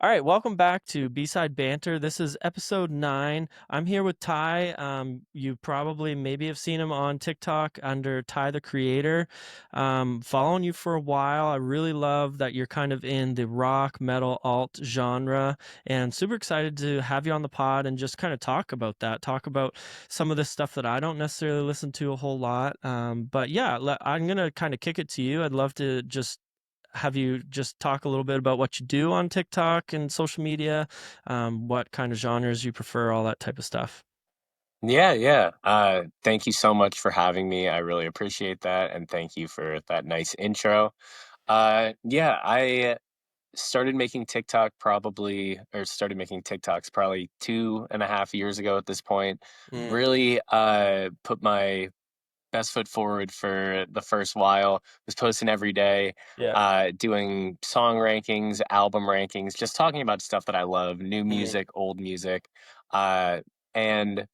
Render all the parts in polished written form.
All right, welcome back to B-Side Banter. This is episode 9. I'm here with Ty. You probably maybe have seen him on TikTok under Ty the Creator. Following you for a while. I really love that you're kind of in the rock, metal, alt genre, and super excited to have you on the pod and just kind of talk about that. Talk about some of the stuff that I don't necessarily listen to a whole lot. But yeah, I'm gonna kind of kick it to you. I'd love to just have you just talk a little bit about what you do on TikTok and social media, what kind of genres you prefer, all that type of stuff. Yeah, yeah. Thank you so much for having me. I really appreciate that, and thank you for that nice intro. Yeah, I started making TikToks probably 2.5 years ago at this point. Mm, Really, put my best foot forward for the first while. Was posting every day, yeah. doing song rankings, album rankings, just talking about stuff that I love, new Mm, music, old music. And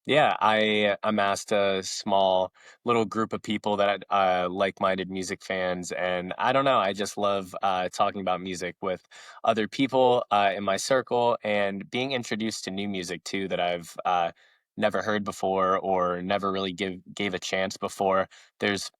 yeah, I amassed a small little group of people that like-minded music fans, and I don't know, I just love talking about music with other people in my circle and being introduced to new music too that I've never heard before or never really gave a chance before. There's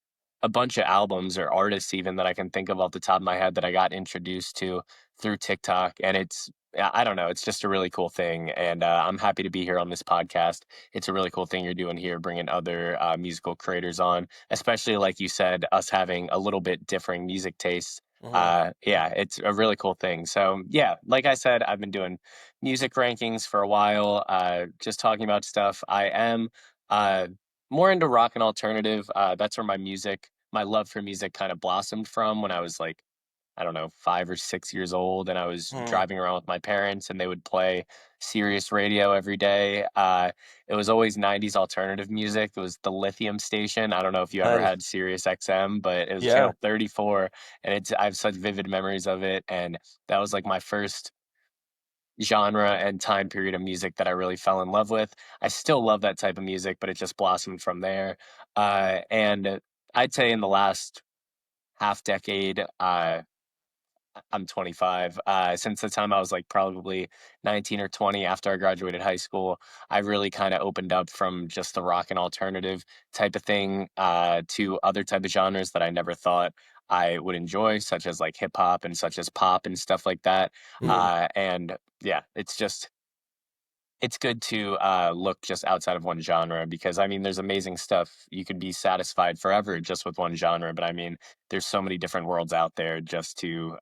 a bunch of albums or artists even that I can think of off the top of my head that I got introduced to through TikTok, and it's yeah, I don't know, it's just a really cool thing, and I'm happy to be here on this podcast. It's a really cool thing you're doing here, bringing other musical creators on, especially like you said, us having a little bit differing music tastes. mhm. Yeah, it's a really cool thing. So yeah, like I said, I've been doing music rankings for a while, just talking about stuff. I am uh, more into rock and alternative. That's where my love for music kind of blossomed from when I was like, I don't know, 5 or 6 years old, and I was Mm, driving around with my parents, and they would play Sirius radio every day. It was always 90s alternative music. It was the Lithium station. I don't know if you ever nice. had Sirius XM, but it was Yeah. channel 34, and I have such vivid memories of it. And that was like my first genre and time period of music that I really fell in love with. I still love that type of music, but it just blossomed from there. And I'd say in the last half decade, I'm 25. Since the time I was like probably 19 or 20 after I graduated high school, I really kind of opened up from just the rock and alternative type of thing to other type of genres that I never thought I would enjoy, such as like hip hop and such as pop and stuff like that. Mm, And yeah, it's good to look just outside of one genre because I mean, there's amazing stuff. You could be satisfied forever just with one genre, but I mean, there's so many different worlds out there just to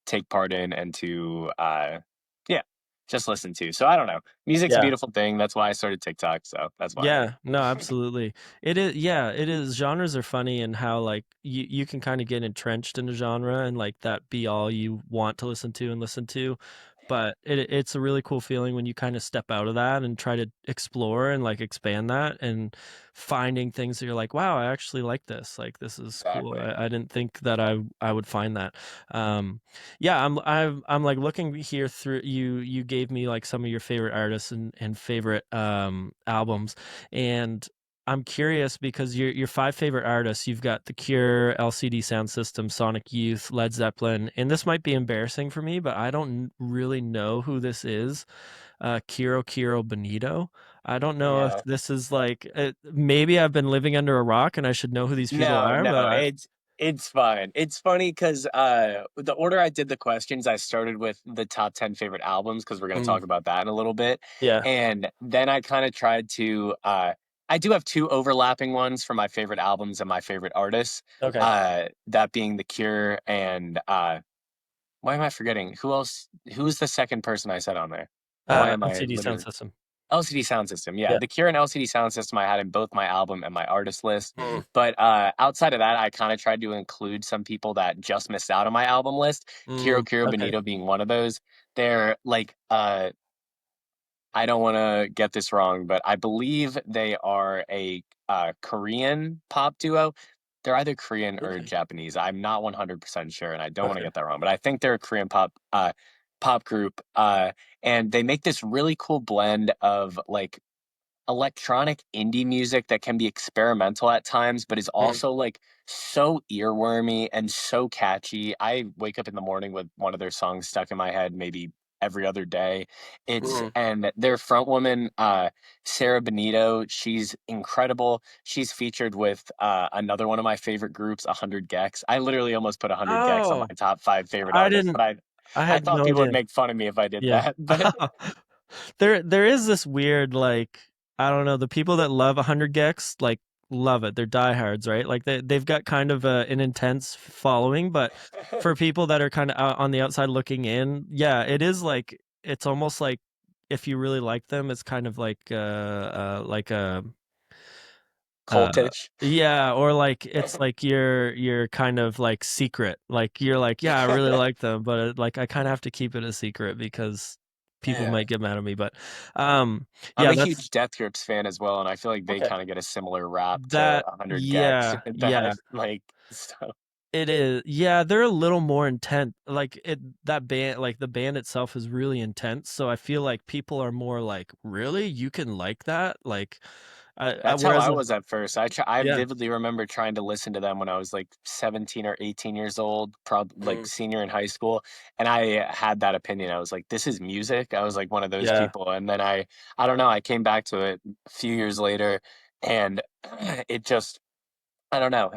take part in and to yeah, just listen to. So I don't know. Music's a yeah. beautiful thing. That's why I started TikTok. So that's why. Yeah, no, absolutely. It is, yeah, it is. Genres are funny and how like you can kind of get entrenched in a genre and like that be all you want to listen to. But it's a really cool feeling when you kind of step out of that and try to explore and like expand that and finding things that you're like, wow, I actually like this. Like this is cool. Exactly. I didn't think that I would find that. Um, yeah, I'm like looking here through you gave me like some of your favorite artists and favorite albums and I'm curious because your five favorite artists, you've got The Cure, LCD Sound System, Sonic Youth, Led Zeppelin, and this might be embarrassing for me, but I don't really know who this is. Kiro Bonito. I don't know if Yeah. this is like maybe I've been living under a rock and I should know who these people No, are, no, but it's fine. It's funny because the order I did the questions, I started with the top 10 favorite albums because we're gonna mm, talk about that in a little bit. yeah, And then I kind of tried to I do have two overlapping ones for my favorite albums and my favorite artists. okay. That being The Cure and why am I forgetting? Who's the second person I said on there? Why am I LCD Sound literally System. LCD Soundsystem, yeah, Yeah. The Cure and LCD Soundsystem I had in both my album and my artist list, Mm, but, outside of that, I kinda tried to include some people that just missed out on my album list, mm, Kiro okay. Bonito being one of those. They're, like, I don't wanna get this wrong, but I believe they are a, Korean pop duo. They're either Korean or Okay. Japanese. I'm not 100% sure, and I don't wanna Okay. get that wrong, but I think they're a Korean pop group, and they make this really cool blend of, like, electronic indie music that can be experimental at times, but is Mm. also like so earwormy and so catchy. I wake up in the morning with one of their songs stuck in my head maybe every other day. It's Mm. and their front woman, Sarah Benito, she's incredible. She's featured with another one of my favorite groups, 100 Gex. I literally almost put 100 Gex on my Oh, top five favorite I artists, but didn't I I had thought no people would idea. make fun of me if I did Yeah. that. But There is this weird, like, I don't know, the people that love 100 gex, like, love it. They're diehards, right? Like they've got kind of an intense following, but for people that are kind of out on the outside looking in, yeah, it is like it's almost like if you really like them, it's kind of like a uh cultish. yeah, or like it's like you're kind of like secret. Like you're like, yeah, I really like them, but like I kind of have to keep it a secret because people Yeah. might get mad at me. But um I'm yeah, a that's huge Death Grips fan as well, and I feel like they okay. kind of get a similar rap to That 100 Gex yeah, with yeah. that like stuff. It is. Yeah, they're a little more intense. Like it that band like the band itself is really intense, so I feel like people are more like, "Really? You can like that?" Like I That's how whereas I was at first. I yeah. vividly remember trying to listen to them when I was like 17 or 18 years old, like Mm, senior in high school, and I had that opinion. I was like, "This is music." I was like one of those yeah. people, and then I don't know, I came back to it a few years later, and it just I don't know.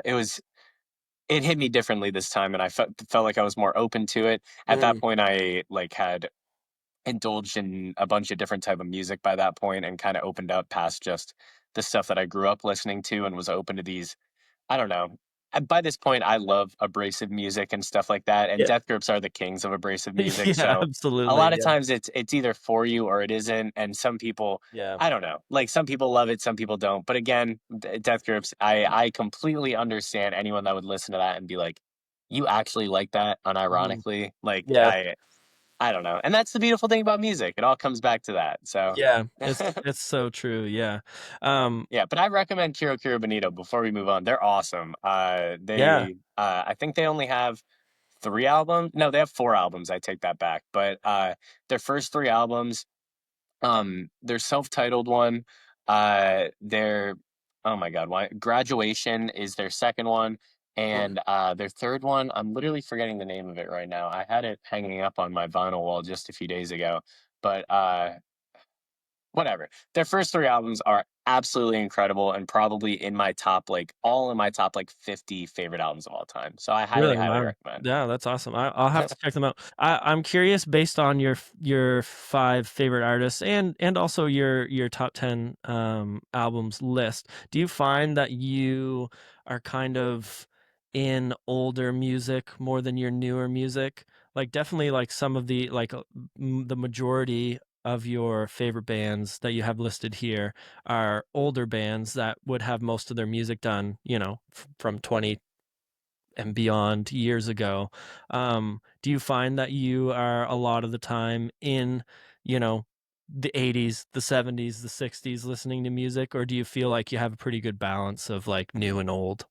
It hit me differently this time, and I felt like I was more open to it. At that Mm, point, I like had indulged in a bunch of different type of music by that point, and kind of opened up past just the stuff that I grew up listening to, and was open to these I don't know. By this point, I love abrasive music and stuff like that, and yeah. Death Grips are the kings of abrasive music. Yeah, So a absolutely. lot of Yeah. times it's either for you or it isn't, and some people, Yeah. I don't know, like some people love it, some people don't. But again, Death Grips, I completely understand anyone that would listen to that and be like, "You actually like that?" Mhm. Unironically, like Yeah. I don't know, and that's the beautiful thing about music. It all comes back to that. So. Yeah. It's so true. Yeah. Um Yeah, but I recommend Kiro Kiro Bonito before we move on. They're awesome. yeah. I think they only have 3 albums. No, they have 4 albums. I take that back. But their first 3 albums, their self-titled one, their oh my God, why Graduation is their second one, Mm. and their third one, I'm literally forgetting the name of it right now. I had it hanging up on my vinyl wall just a few days ago, but whatever. Their first 3 albums are absolutely incredible and probably in my top, like, all in my top, like, 50 favorite albums of all time. So I highly, Really? highly Wow. recommend. Yeah, that's awesome. I'll have to check them out. I'm curious based on your 5 favorite artists and also your top 10 albums list. Do you find that you are kind of in older music more than your newer music? Like definitely like some of the like the majority of your favorite bands that you have listed here are older bands that would have most of their music done, from 20 and beyond years ago. Do you find that you are a lot of the time in, you know, the 80s, the 70s, the 60s listening to music, or do you feel like you have a pretty good balance of like new and old?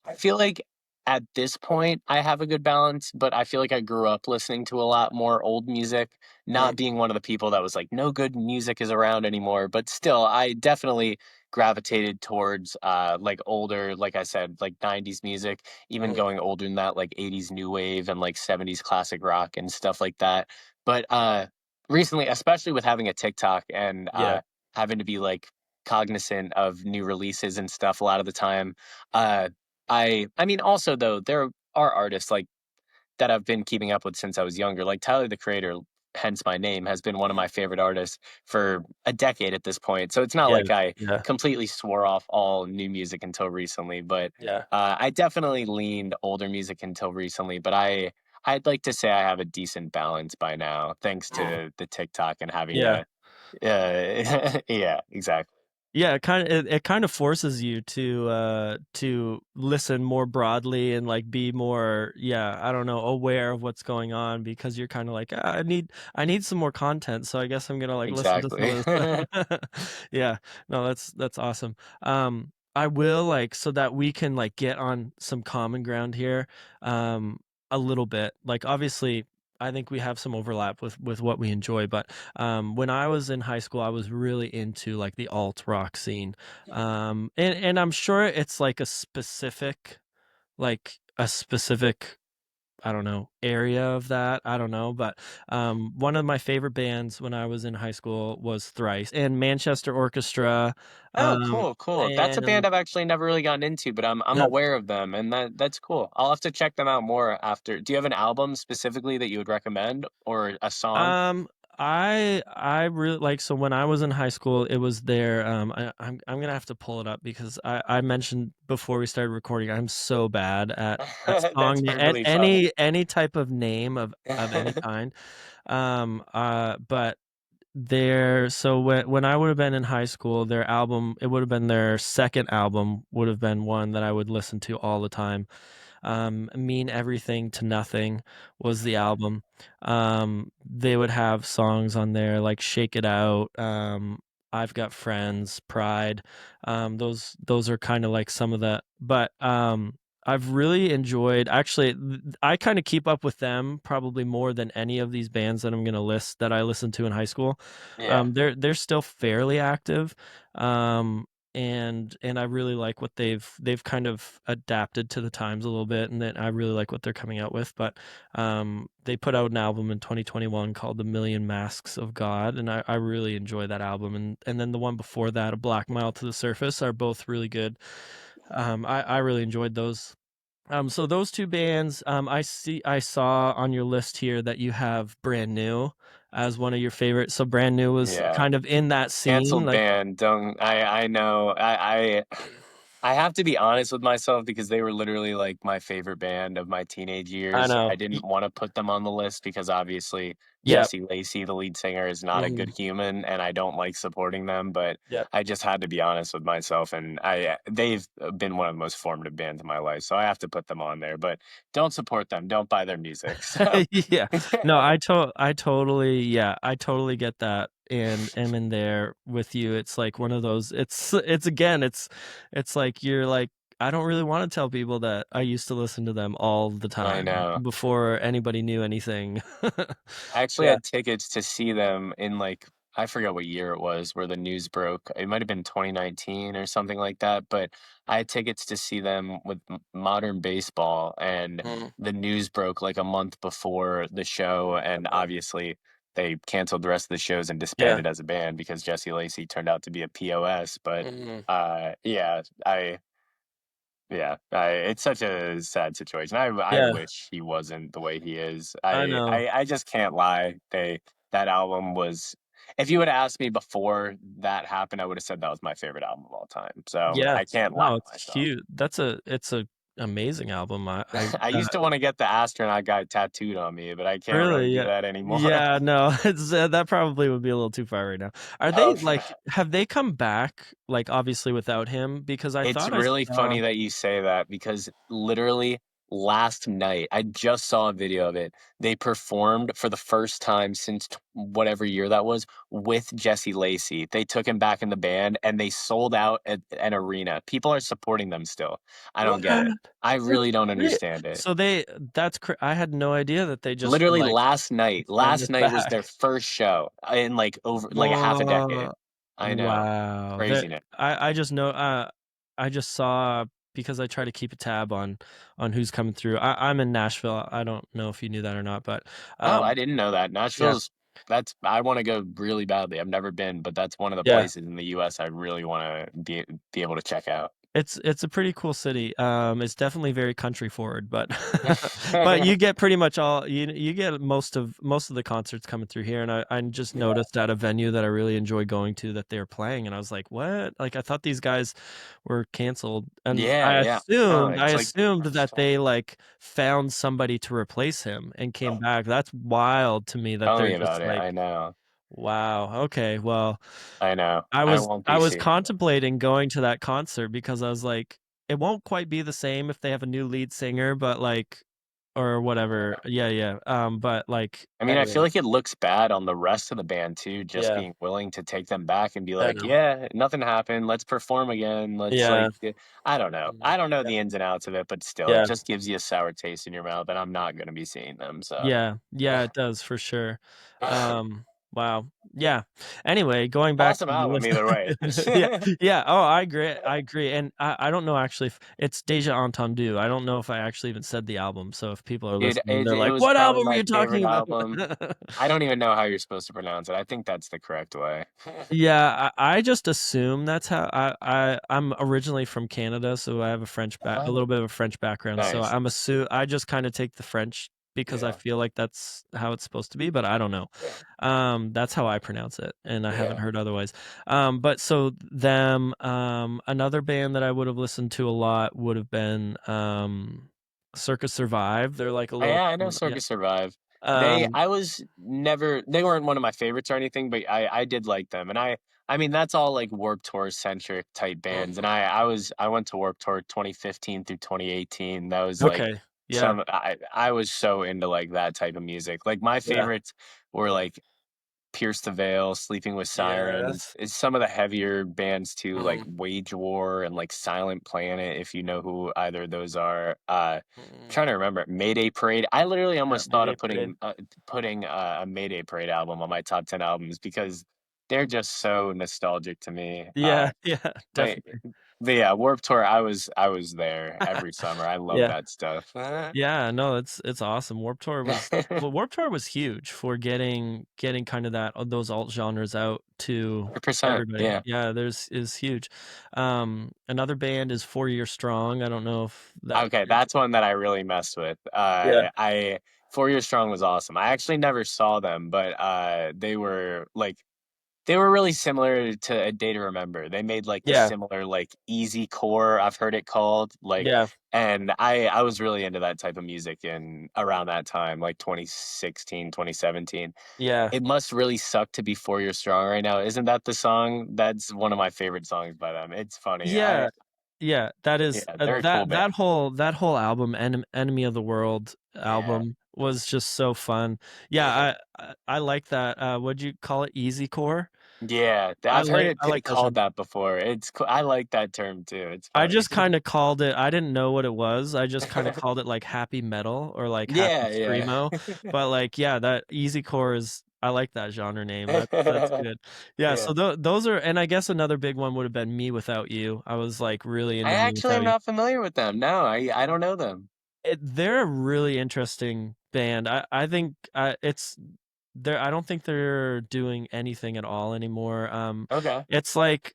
I feel like at this point I have a good balance, but I feel like I grew up listening to a lot more old music, not Mm, being one of the people that was like, no good music is around anymore. But still, I definitely gravitated towards like older, like I said, like 90s music, even mm, going older than that, like 80s new wave and like 70s classic rock and stuff like that. But recently, especially with having a TikTok and yeah. having to be like cognizant of new releases and stuff a lot of the time. Uh I mean, also though, there are artists like that I've been keeping up with since I was younger. Like Tyler the Creator, hence my name, has been one of Mhm. my favorite artists for a decade at this point. So it's not Yeah. like I Yeah. completely swore off all new music until recently, but Yeah. I definitely leaned older music until recently. But I'd like to say I have a decent balance by now, thanks Mm. to the TikTok and having Yeah. a yeah, exactly. Yeah, it kind of forces you to listen more broadly and like be more, yeah, I don't know, aware of what's going on because you're kind of like, "Ah, I need some more content, so I guess I'm gonna like listen to some Exactly. of this stuff." Yeah, no, that's awesome. I will like so that we can like get on some common ground here, a little bit. Like obviously I think we have some overlap with what we enjoy. But when I was in high school, I was really into like the alt rock scene, and I'm sure it's like a specific I don't know, area of that. I don't know, but one of my favorite bands when I was in high school was Thrice and Manchester Orchestra. Oh, Um, cool, cool. That's a band and I've actually never really gotten into, but I'm uh, aware of them, and that's cool. I'll have to check them out more after. Do you have an album specifically that you would recommend, or a song? um, I really like so when I was in high school, it was their I'm gonna have to pull it up because I mentioned before we started recording, I'm so bad at That's song at perfectly fine. any type of name of any kind. But their so when I would have been in high school, their album it would have been their second album would have been one that I would listen to all the time. Mean Everything to Nothing was the album. They would have songs on there like Shake It Out, I've Got Friends, Pride. Those are kind of like some of the but I've really enjoyed actually I kind of keep up with them probably more than any of these bands that I'm going to list that I listened to in high school. Yeah, They're still fairly active. Um and I really like what they've kind of adapted to the times a little bit, and then I really like what they're coming out with. But they put out an album in 2021 called "The Million Masks of God," and I really enjoy that album. And then the one before that, "A Black Mile to the Surface," are both really good. I really enjoyed those. So those two bands, I saw on your list here that you have Brand New as one of your favorites. So Brand New was yeah. kind of in that scene, Canceled like band. Don't I know. I have to be honest with myself because they were literally like my favorite band of my teenage I years. I know. didn't want to put them on the list because obviously Yep. Jesse Lacey, the lead singer, is not a good Mhm. human and I don't like supporting them, but Yep. I just had to be honest with myself and they've been one of the most formative bands in my life, so I have to put them on there, but don't support them, don't buy their music. So Yeah. No, I totally get that and am in there with you. It's like one of those it's again, it's like you're like I don't really want to tell people that I used to listen to them all the I time know. before anybody knew anything. I actually Yeah. had tickets to see them in, like, I forget what year it was where the news broke. It might have been 2019 or something like that, but I had tickets to see them with Modern Baseball, and Mm, the news broke, like, a month before the show, and obviously, they canceled the rest of the shows and yeah. disbanded as a band because Jesse Lacey turned out to be a POS, but, Mhm. yeah, it's such a sad situation. I Yeah, wish he wasn't the way he is. I know. I just can't lie. That album was. If you would have asked me before that happened, I would have said that was my favorite album of all time. So Yeah. I can't lie No, to it's myself. cute. It's a amazing album. I I used to want to get the astronaut guy tattooed on me, but I can't really Really? do Yeah. that anymore. Yeah, no, it's that probably would be a little too far right now. Are they Okay. like have they come back, like, obviously without him? Because I It's thought I really saw funny that you say that because literally last night, I just saw a video of it. They performed for the first time since whatever year that was with Jesse Lacey. They took him back in the band and they sold out an arena. People are supporting them still. I What? don't get it. I So really don't they understand it. so they I had no idea that they just were Literally like, "Bring last us night was their back." first show in like over like a half a decade. Whoa. I know. Wow. That Craziness. I just know, I just saw because I try to keep a tab on who's coming through. I'm in Nashville. I don't know if you knew that or not, but, Oh, I um, didn't know that. yeah, Nashville's that's I wanna go really badly. I've never been, but that's one of the yeah. places in the US I really wanna be able to check out. It's a pretty cool city. It's definitely very country forward, but but you get pretty much all you get most of the concerts coming through here, and I just Yeah. noticed at a venue that I really enjoy going to that they were playing, and I was like, "What?" Like, I thought these guys were canceled, and Yeah, yeah. No, I it's like assumed that they, like, found somebody to replace him and came back. That's wild to me that tell they're me just about it. like, I know. "Wow, okay, well." I know. I won't I be was seeing contemplating going to that concert because I was like, it won't quite be the same if they have a new lead singer, but, like, or whatever. Yeah. Yeah, yeah. But like I mean, I feel anyway, like it looks bad on the rest of the band too, just yeah, being willing to take them back and be I like, know. "Yeah, nothing happened. Let's perform again. Let's Yeah. like, I don't know. Mm, I don't know yeah. the ins and outs of it, but still, it Yeah. just gives you a sour taste in your mouth, and I'm not gonna be seeing them. So, Yeah. Yeah, it does for sure. Wow. Yeah. Anyway, going back to awesome the album list. either way. Yeah. Yeah. Oh, I agree. I agree. And I don't know actually if it's Deja Entendu. I don't know if I actually even said the album. So if people are Dude, listening, they're it like, was "What probably album are my you talking favorite about?" album. I don't even know how you're supposed to pronounce it. I think that's the correct way. Yeah, I just assume that's how I'm originally from Canada, so I have a Oh, little bit of a French background. So nice. I just kind of take the French because I Yeah, feel like that's how it's supposed to be, but I don't know. yeah, That's how I pronounce it, and I haven't yeah. heard otherwise. But so them, another band that I would have listened to a lot would have been Circus Survive. They're like a little, Yeah, I know yeah. Circus Survive. Um, I was never, they weren't one of my favorites or anything, but I did like them. And I mean, that's all like Warped Tour centric type bands. And I went to Warped Tour 2015 through 2018. That was like okay, yeah, I was so into like that type of music. Like my yeah, favorites were like Pierce the Veil, Sleeping with Sirens. yes. It's some of the heavier bands too, like Mm. Wage War and like Silent Planet, if you know who either of those are. Mm. Trying to remember. Mayday Parade. I literally Yeah, almost thought Mayday of Parade. putting a Mayday Parade album on my top 10 albums because they're just so nostalgic to me. Yeah, yeah, My definitely. but yeah, Warped Tour, I was there every summer. I love Yeah. that stuff. Yeah, no, it's awesome. Warped Tour was huge for getting kind of those alt genres out to 100%. everybody. Yeah. Yeah, there's is huge. Another band is 4 Year Strong. I don't know if that Okay, that's one that I really messed with. Yeah. I 4 Years Strong was awesome. I actually never saw them, but they were really similar to A Day to Remember. They made like the Yeah. similar like easy core, I've heard it called, like, Yeah. and I was really into that type of music in around that time, like 2016, 2017. Yeah. It must really suck to be 4 Years Strong right now. Isn't that the song? That's one of my favorite songs by them. It's funny. Yeah. Yeah, that is Yeah, they're a cool band. that whole album, Enemy of the World Yeah. album was just so fun. Yeah, I like that. What'd you call it? Easy core? Yeah, I've heard it I like that called genre. that before. I like that term too. It's I funny. just kinda called it I didn't know what it was, I just kinda called it, like, happy metal or, like, happy Yeah, yeah. screamo, but, like, yeah, that easycore is I like that genre name, that's good. Yeah, Yeah. so those are and I guess another big one would have been Me Without You. I was, like, really I into Me actually am Without You. not familiar with them. No, I don't know them. They're a really interesting band. I think, I don't think they're doing anything at all anymore. Okay. It's like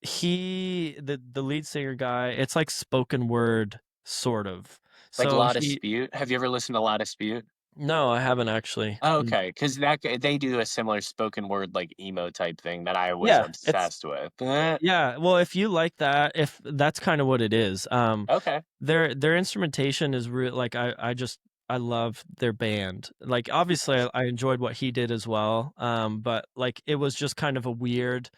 the lead singer guy, it's like spoken word sort of. Like So La he Dispute. Have you ever listened to La Dispute? No, I haven't actually. Oh, okay, because they do a similar spoken word like emo type thing that I was Yeah, it's obsessed with. yeah, well, if you like that, if that's kind of what it is. Okay. Their instrumentation is real like I love their band. Like obviously I enjoyed what he did as well. But like it was just kind of a weird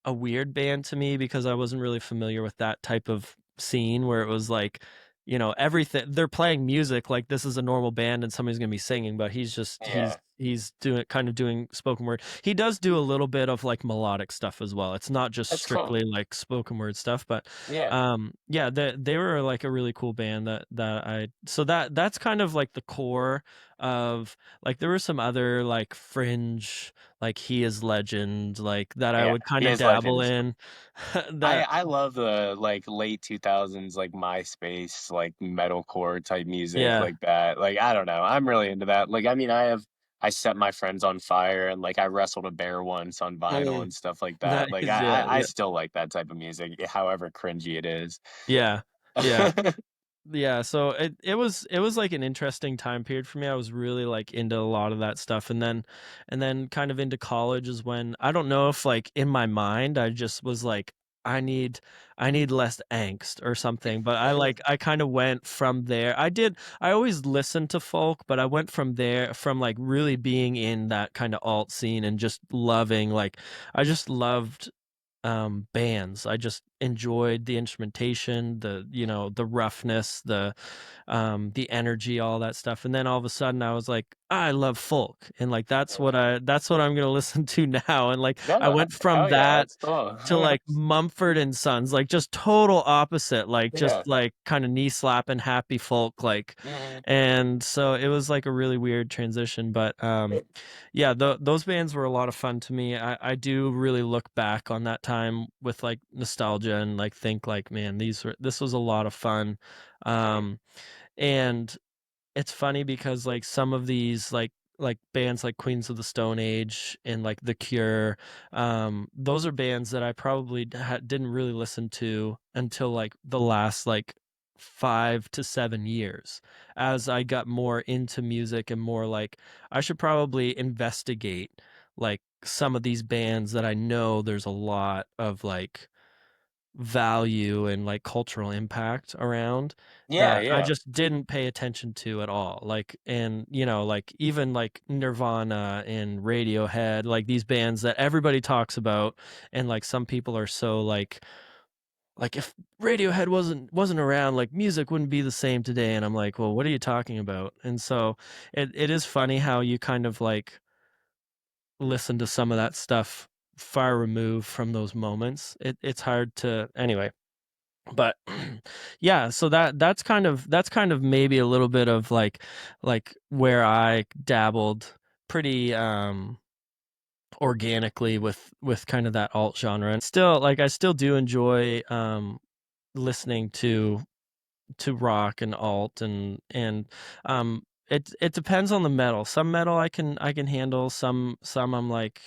band to me because I wasn't really familiar with that type of scene where it was like, everything they're playing music like this is a normal band and somebody's gonna be singing, but he's just Yeah, he's doing spoken word. He does do a little bit of like melodic stuff as well. It's not just that's cool. strictly like spoken word stuff, but Yeah, yeah, they were like a really cool band that's kind of like the core of like there were some other like fringe like He Is Legend, like, that I yeah. would He kinda is dabble legends. in. That I love the like late 2000s like MySpace like metalcore type music Yeah. like that. Like I don't know. I'm really into that. Like I mean I set my friends on fire and like I wrestled a bear once on vinyl Mm. and stuff like Nice, that. Like yeah, I yeah. still like that type of music, however cringy it is. Yeah, yeah. Yeah, so it was like an interesting time period for me. I was really like into a lot of that stuff and then kind of into college is when I don't know if like in my mind I just was like I need less angst or something, but I kind of went from there. I always listened to folk, but I went from there from like really being in that kind of alt scene and just loving like I just loved bands. enjoyed the instrumentation, the roughness, the energy, all that stuff. And then all of a sudden I was like, I love folk. And like that's what I'm gonna listen to now. And like I No, went from hell yeah, that that's cool. to like Mumford and Sons, like just total opposite, like just Yeah. like kind of knee slapping happy folk, like. Mhm. And so it was like a really weird transition, but yeah, those bands were a lot of fun to me. I do really look back on that time with like nostalgia and like think like, man, this was a lot of fun. Um, and it's funny because like some of these like bands like Queens of the Stone Age and like The Cure, those are bands that I probably didn't really listen to until like the last like 5 to 7 years, as I got more into music and more like I should probably investigate like some of these bands that I know there's a lot of like value and like cultural impact around Yeah, that I yeah. just didn't pay attention to at all. Like, and you know, like even like Nirvana and Radiohead, like these bands that everybody talks about, and like some people are so like if Radiohead wasn't around, like music wouldn't be the same today. And I'm like, well, what are you talking about? And so it is funny how you kind of like listen to some of that stuff far removed from those moments. It's hard to anyway, but yeah, so that's kind of maybe a little bit of like where I dabbled pretty organically with kind of that alt genre. And still, like, I still do enjoy listening to rock and alt, and it depends on the metal. Some metal I can handle, some I'm like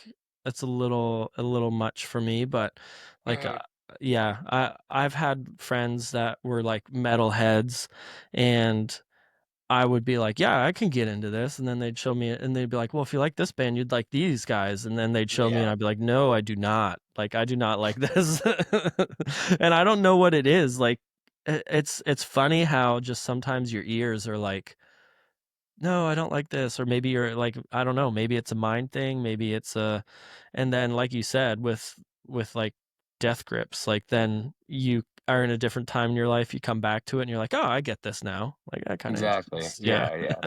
it's a little much for me, but like Mhm. yeah, I've had friends that were like metal heads, and I would be like, yeah, I can get into this. And then they'd show me and they'd be like, well, if you like this band, you'd like these guys. And then they'd show me and Yeah, I'd be like, no, I do not. Like, I do not like this. And I don't know what it is. Like, it's funny how just sometimes your ears are like, no, I don't like this. Or maybe you're like, I don't know, maybe it's a mind thing. Maybe it's and then like you said, with like death grips, like then you are in a different time in your life. You come back to it and you're like, oh, I get this now. Like that kind of makes exactly. sense. Yeah. Yeah, yeah.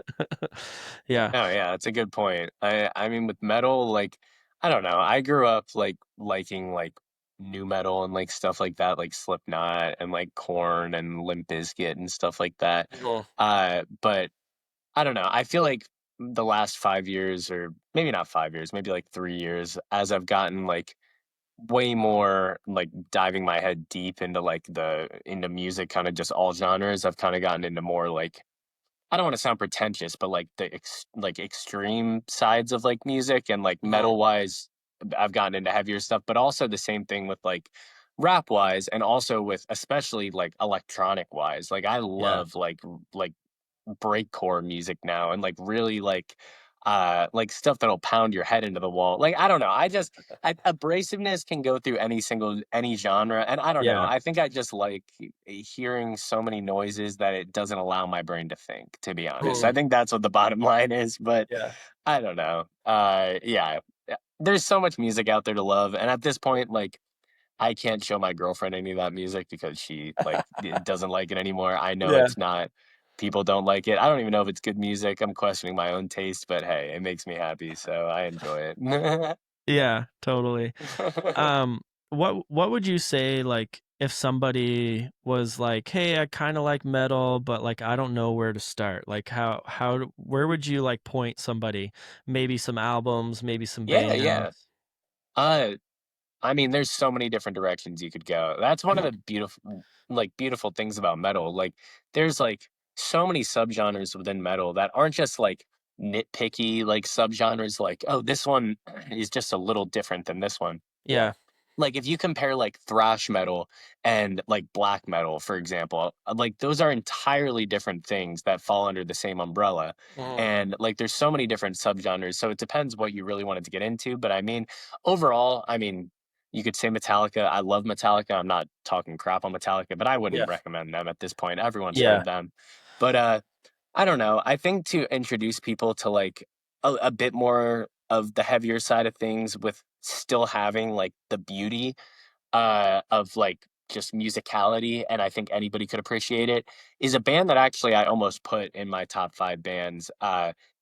Yeah. No, yeah, that's a good point. I mean with metal, like I don't know. I grew up like liking like new metal and like stuff like that, like Slipknot and like Korn and Limp Bizkit and stuff like that. Mhm. But I don't know. I feel like the last 5 years, or maybe not 5 years, maybe like 3 years, as I've gotten like way more like diving my head deep into like the into music, kind of just all genres. I've kind of gotten into more like I don't want to sound pretentious, but like the like extreme sides of like music and like Mhm. metal wise, I've gotten into heavier stuff, but also the same thing with like rap wise, and also with especially like electronic wise. Like I Yeah. love like breakcore music now and like really like stuff that'll pound your head into the wall. Like I don't know. Abrasiveness can go through any genre, and I don't know. Yeah. I think I just like hearing so many noises that it doesn't allow my brain to think, to be honest. I Mhm. think that's what the bottom line is, but Yeah. I don't know. Yeah. There's so much music out there to love, and at this point like I can't show my girlfriend any of that music because she, like, doesn't like it anymore. I know Yeah. it's not people don't like it. I don't even know if it's good music. I'm questioning my own taste, but hey, it makes me happy, so I enjoy it. Yeah, totally. Um, what would you say, like, if somebody was like, "Hey, I kinda like metal, but, like, I don't know where to start." Like, where would you, like, point somebody? Maybe some albums, maybe some Yeah, yeah. bands? Uh, I mean, there's so many different directions you could go. That's one of the beautiful things about metal. Like, there's like so many subgenres within metal that aren't just like nitpicky like subgenres. Like, oh, this one is just a little different than this one. Yeah. Like if you compare like thrash metal and like black metal, for example, like those are entirely different things that fall under the same umbrella. Mhm. And like there's so many different subgenres. So it depends what you really wanted to get into. But I mean, overall, I mean, you could say Metallica. I love Metallica. I'm not talking crap on Metallica, but I Yeah. wouldn't recommend them at this point. Everyone's Yeah. heard them. But I don't know. I think to introduce people to like a bit more of the heavier side of things with still having like the beauty of like just musicality, and I think anybody could appreciate it, is a band that actually I almost put in my top 5 bands,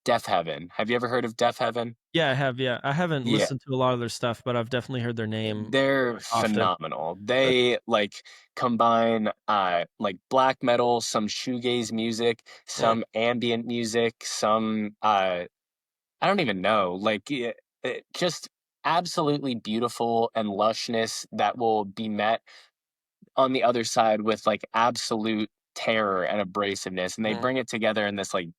Deaf Heaven. Have you ever heard of Deaf Heaven? Yeah, I have, yeah. I haven't Yeah. listened to a lot of their stuff, but I've definitely heard their name They're often. phenomenal. That's They, like, combine, like, black metal, some shoegaze music, mm, some ambient music, some, I don't even know, like, just absolutely beautiful and lushness that will be met on the other side with, like, absolute terror and abrasiveness, and they mm, bring it together in this, like,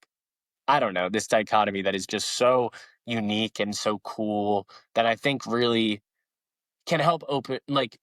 I don't know, this dichotomy that is just so unique and so cool that I think really can help open, like,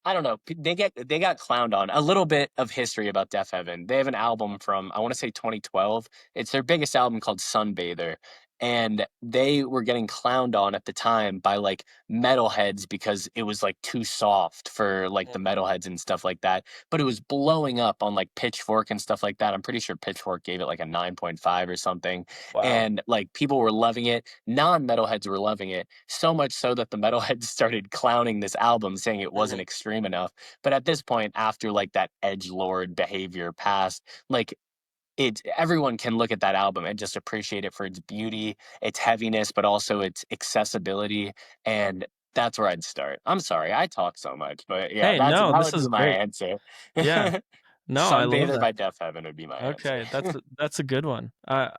I don't know. They got clowned on. A little bit of history about Deaf Heaven. They have an album from, I want to say, 2012. It's their biggest album called Sunbather, and they were getting clowned on at the time by like metalheads because it was like too soft for like the mm. metalheads and stuff like that. But it was blowing up on like Pitchfork and stuff like that. I'm pretty sure Pitchfork gave it like a 9.5 or something, Wow. and like people were loving it. Non-metalheads were loving it, so much so that the metalheads started clowning this album, saying it wasn't Mhm, extreme enough. But at this point, after like that edge lord behavior passed, like it everyone can look at that album and just appreciate it for its beauty, its heaviness, but also its accessibility. And that's where I'd start. I'm sorry, I talk so much, but yeah, hey, no, that this would be is my great. answer. Yeah. No, I love Sunbather that. by Deaf Heaven would be my answer. Okay, that's a good one. I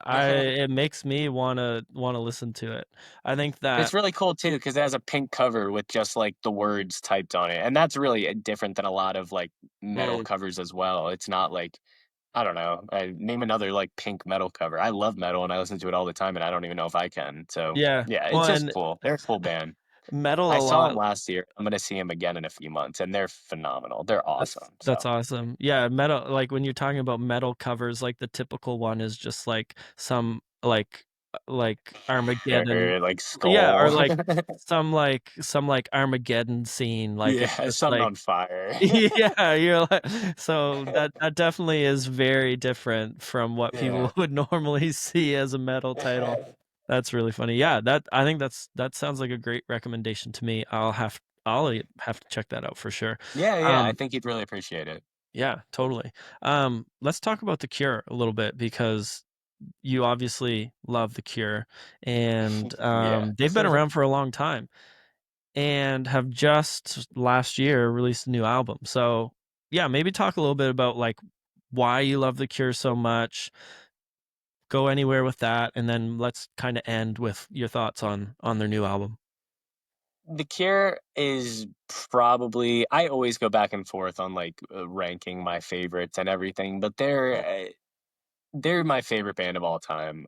it makes me wanna listen to it. I think that It's really cool too because it has a pink cover with just, like, the words typed on it, and that's really, different than a lot of, like, metal mm, covers as well. It's not like I don't know, name another, like, pink metal cover. I love metal, and I listen to it all the time, and I don't even know if I can. So, yeah. yeah, Well, it's just and cool. They're a cool band. metal I a saw them lot. last year. I'm gonna see them again in a few months, and they're phenomenal. They're awesome, That's so awesome. Yeah, metal like, when you're talking about metal covers, like, the typical one is just, like, some, like, Armageddon. or, like, Yeah, or, Skull. like, some, like, Armageddon scene, like, it's Yeah, just, something like on fire. yeah, you're like so that definitely is very different from what Yeah. people would normally see as a metal title. That's really funny. Yeah, I think that sounds like a great recommendation to me. I'll have to check that out for sure. Yeah, yeah, I Um, think you'd really appreciate it. yeah, totally. Let's talk about The Cure a little bit because you obviously love The Cure, and, Yeah. they've been around for a long time and have just last year released a new album. So, yeah, maybe talk a little bit about, like, why you love The Cure so much, go anywhere with that, and then let's kinda end with your thoughts on their new album. The Cure is probably I always go back and forth on, like, ranking my favorites and everything, but Mm, they're my favorite band of all time.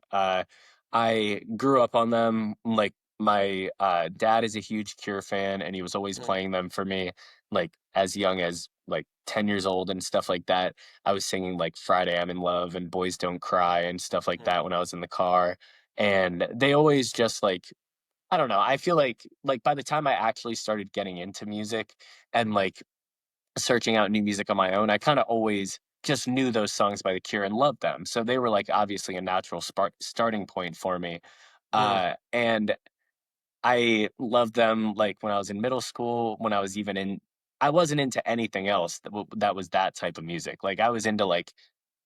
I grew up on them. Like my dad is a huge Cure fan, and he was always mm, playing them for me, like as young as like 10 years old and stuff like that. I was singing like "Friday I'm in Love" and "Boys Don't Cry" and stuff like mm, that when I was in the car. And they always just like I don't know. I feel like by the time I actually started getting into music and like searching out new music on my own, I kinda always just knew those songs by The Cure and loved them, so they were, like, obviously a natural starting point for me, mm, and I loved them, like, when I was in middle school, when I was even in I wasn't into anything else that was that type of music, like, I was into, like,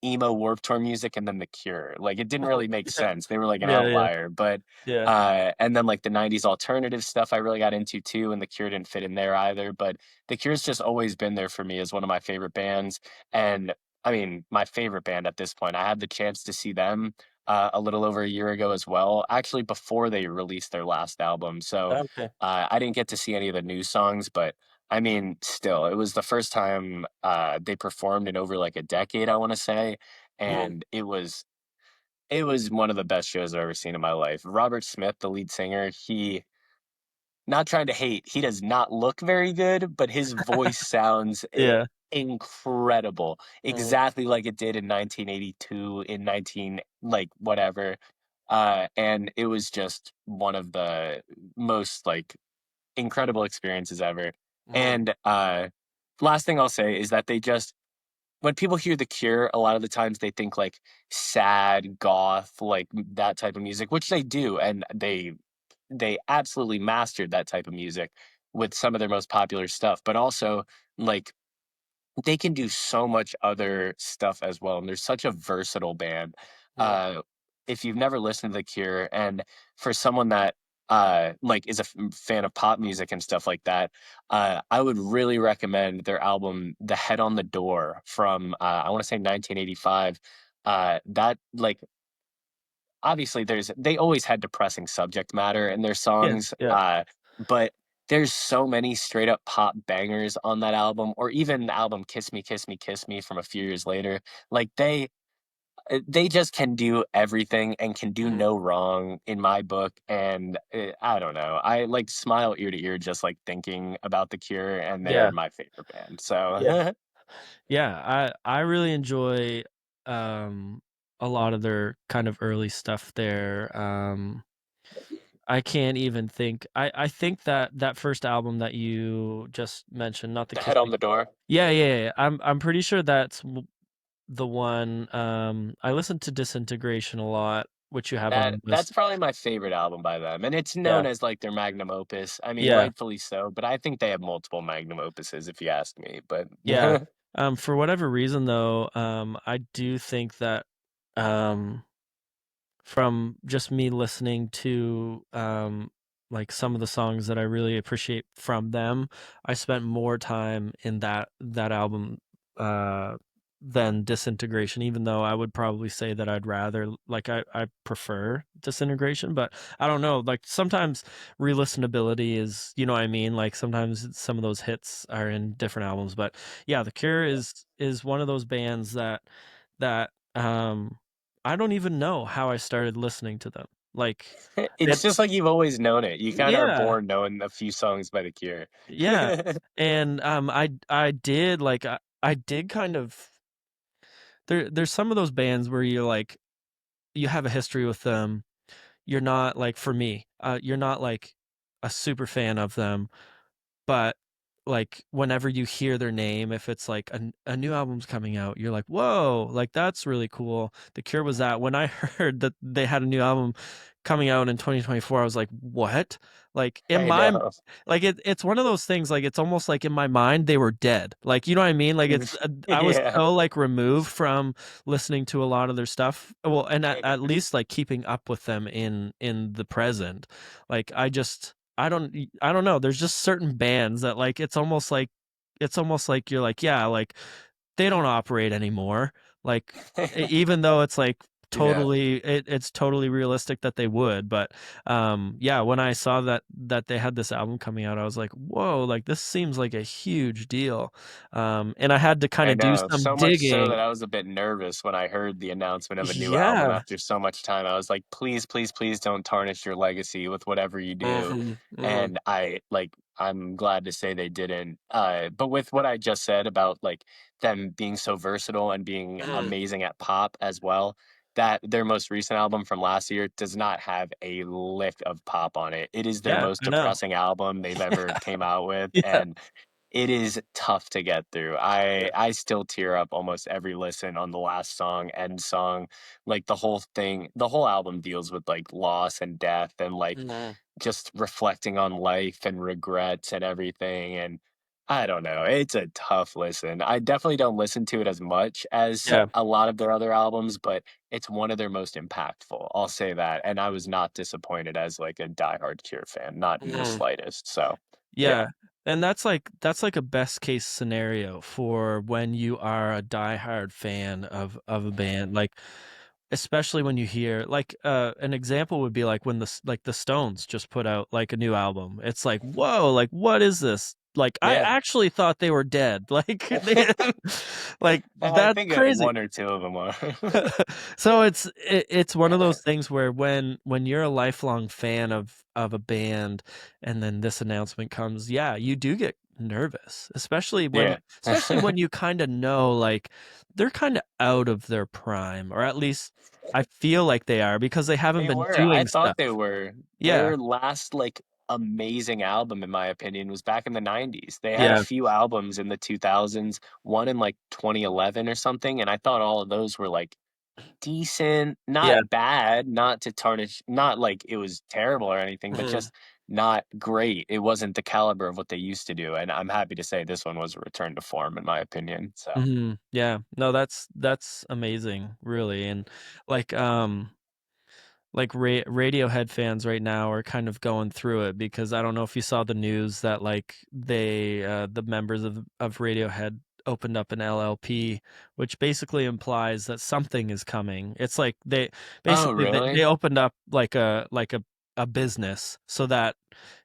emo Warped Tour music and then The Cure, like, it didn't really make yeah, sense, they were like an yeah, yeah, outlier, but, yeah. and then, like, the '90s alternative stuff I really got into too, and The Cure didn't fit in there either, but The Cure's just always been there for me as one of my favorite bands, and, I mean, my favorite band at this point. I had the chance to see them, a little over a year ago as well, actually before they released their last album. So Okay. I didn't get to see any of the new songs, but I mean, still, it was the first time they performed in over like a decade, I want to say, Mm, and it was one of the best shows I've ever seen in my life. Robert Smith, the lead singer, he not trying to hate, he does not look very good, but his voice sounds yeah. incredible, Mhm, exactly like it did in 1982, in 19 like, whatever, and it was just one of the most, like, incredible experiences ever, mhm, and, last thing I'll say is that they just when people hear The Cure, a lot of the times they think, like, sad, goth, like, that type of music, which they do, and they absolutely mastered that type of music. with some of their most popular stuff, but also like they can do so much other stuff as well, and they're such a versatile band. Mm. Uh, if you've never listened to The Cure, and for someone that like is a fan of pop music and stuff like that, I would really recommend their album "The Head on the Door" from I want to say 1985. That like obviously they always had depressing subject matter in their Yeah, songs, yeah. but there's so many straight up pop bangers on that album, or even the album "Kiss Me, Kiss Me, Kiss Me" from a few years later. Like they just can do everything and can do Mhm. no wrong in my book. And I don't know, I like smile ear to ear just like thinking about The Cure, and they're Yeah, my favorite band. yeah. So Yeah, I really enjoy, um, a lot of their kind of early stuff there. I can't even think I think that that first album that you just mentioned, not the "The Kiss Head on Me. the Door." Yeah, yeah, yeah, I'm pretty sure that's the one, I listened to Disintegration a lot, which you have on the That's list. probably my favorite album by them, and it's Yeah, known as, like, their magnum opus. I mean, yeah, rightfully so, but I think they have multiple magnum opuses if you ask me, but yeah. For whatever reason though, I do think that, um from just me listening to, like, some of the songs that I really appreciate from them, I spent more time in that album, uh, than Disintegration, even though I would probably say that I'd rather like, I prefer Disintegration, but I don't know, like, sometimes re-listenability is you know what I mean? Like, sometimes some of those hits are in different albums, but, yeah, The Cure is one of those bands that I don't even know how I started listening to them. Like, it's just it's like you've always known it. You kinda are yeah, born knowing a few songs by The Cure. yeah, and, I did, like, I did kind of there's some of those bands where you're like you have a history with them, you're not like for me, you're not, like, a super fan of them, but, like, whenever you hear their name, if it's like a new album's coming out, you're like, "Whoa, like, that's really cool." The Cure was that. When I heard that they had a new album coming out in 2024, I was like, "What?" Like, in I my know. like, it's one of those things, like, it's almost like in my mind, they were dead. Like, you know what I mean? Like, it's I was Yeah. so, like, removed from listening to a lot of their stuff. Well, and at least, like, keeping up with them in the present. Like, I don't know, there's just certain bands that, like, it's almost like you're like, "Yeah, like, they don't operate anymore." Like, even though it's, like, Yeah. it's totally realistic that they would, but, yeah, when I saw that they had this album coming out, I was like, "Whoa, like, this seems like a huge deal." And I had to I kinda do know, some so much so digging. that I was a bit nervous when I heard the announcement of a new album Yeah. after so much time. I was like, "Please, please, please don't tarnish your legacy with whatever you do." Mhm, mhm. And I'm glad to say they didn't. But with what I just said about, like, them being so versatile and being Mhm. amazing at pop as well, that their most recent album from last year does not have a lick of pop on it. It is their Yeah, most I know. depressing album they've ever came out with, Yeah. and it is tough to get through. Yeah. I still tear up almost every listen on the last song, End Song. Like, the whole album deals with, like, loss and death and, like, Mhm. just reflecting on life and regrets and everything, and I don't know, it's a tough listen. I definitely don't listen to it as much as Yeah. a lot of their other albums, but it's one of their most impactful, I'll say that, and I was not disappointed as, like, a diehard Cure fan, not in the Mhm. slightest, so, yeah. Yeah, and that's like a best case scenario for when you are a diehard fan of a band, like, especially when you hear like, an example would be like when the Stones just put out, like, a new album. It's like, "Whoa, like, what is this?" Like, I Yeah. actually thought they were dead, like, they like, I that's think, crazy. 1 or 2 of them are. So it's one of those things where when you're a lifelong fan of a band and then this announcement comes, yeah, you do get nervous, Yeah. especially when you kinda know, like, they're kinda out of their prime, or at least I feel like they are because they haven't They been were, I doing thought stuff. they were. Yeah, Their last, like, amazing album, in my opinion, was back in the '90s. They had a yeah, few albums in the 2000s, one in, like, 2011 or something, and I thought all of those were, like, decent, Yeah. not bad, not to tarnish, not like it was terrible or anything, but Mhm. just not great. It wasn't the caliber of what they used to do, and I'm happy to say this one was a return to form in my opinion, so Mhm. Yeah. No, that's amazing, really, and, like, Radiohead fans right now are kind of going through it because I don't know if you saw the news that, like, the members of Radiohead opened up an LLP, which basically implies that something is coming. It's like Oh, they really? opened up like a business so that,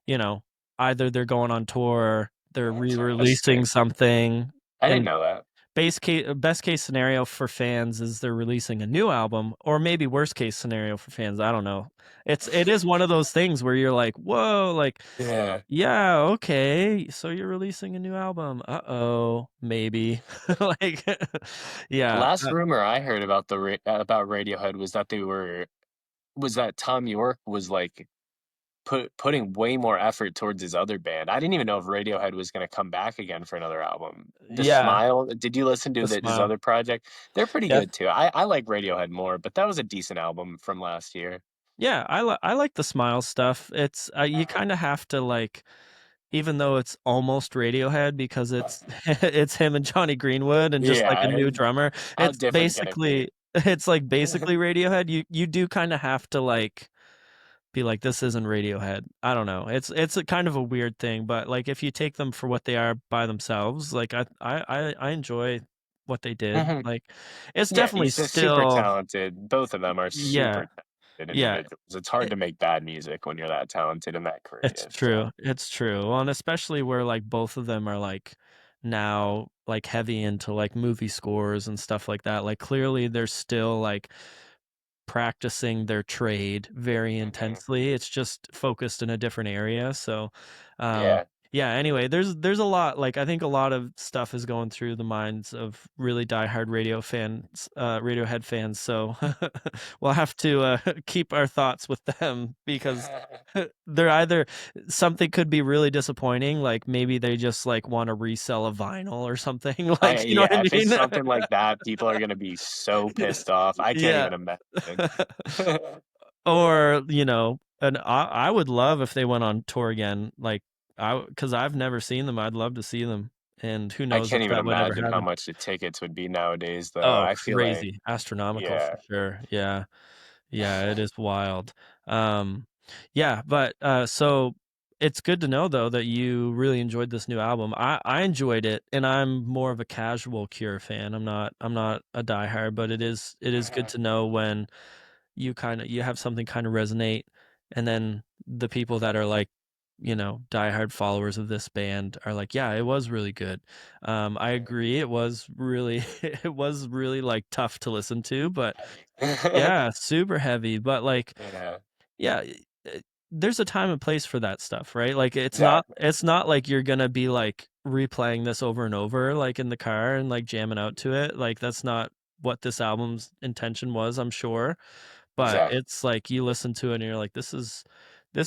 you know, either they're going on tour, they're re-releasing Interesting. something, I didn't and know that. best case scenario for fans is they're releasing a new album, or maybe worst case scenario for fans, I don't know. It is one of those things where you're like, "Whoa," like, Yeah. "Yeah, okay, so you're releasing a new album. Uh-oh, maybe." Like, yeah, Last rumor I heard about about Radiohead was that Tom York was, like, putting way more effort towards his other band. I didn't even know if Radiohead was gonna come back again for another album. The yeah, Smile, did you listen to The his Smile. other project? They're pretty Yeah, good too. I like Radiohead more, but that was a decent album from last year. yeah, I like the Smile stuff. It's, you kinda have to, like, even though it's almost Radiohead because it's it's him and Johnny Greenwood and just, like, a Yeah, new drummer, how it's different can it be? basically it's, like, basically Radiohead. You do kinda have to, like, be like, "This isn't Radiohead." I don't know. It's a kind of a weird thing, but, like, if you take them for what they are by themselves, like, I enjoy what they did. Mhm. Like, it's Yeah, definitely he's a super still. talented, both of them are Yeah, super talented yeah. individuals. It's hard to make bad music when you're that talented and that It's creative, so true, it's true. Well, and especially where, like, both of them are, like, now, like, heavy into, like, movie scores and stuff like that. Like, clearly, they're still, like, practicing their trade very mhm. intensely. It's just focused in a different area. So, Yeah. yeah, anyway, there's a lot, like, I think a lot of stuff is going through the minds of really diehard Radiohead fans. So we'll have to keep our thoughts with them because they're either something could be really disappointing, like maybe they just like want to resell a vinyl or something, like, you know what I Yeah, if it's mean? something like that, people are gonna be so pissed off. I can't Yeah. even imagine. Or, and I would love if they went on tour again, like, because I've never seen them, I'd love to see them, and who I knows can't if even that would ever imagine how happen. much the tickets would be nowadays, though. Oh, I feel like crazy, astronomical for yeah. sure, yeah. Yeah, it is wild. Um, yeah, but, so it's good to know, though, that you really enjoyed this new album. I enjoyed it, and I'm more of a casual Cure fan. I'm not a diehard, but it is good to know when you have something kinda resonate, and then the people that are, like, diehard followers of this band are like, "Yeah, it was really good." I agree, it was really it was really, like, tough to listen to, but yeah, super heavy, but, like, Yeah, yeah, there's a time and place for that stuff, right? Like, exactly. it's not like you're gonna be, like, replaying this over and over, like, in the car and, like, jamming out to it, like, that's not what this album's intention was, I'm sure, but Exactly. it's like you listen to it and you're like, "This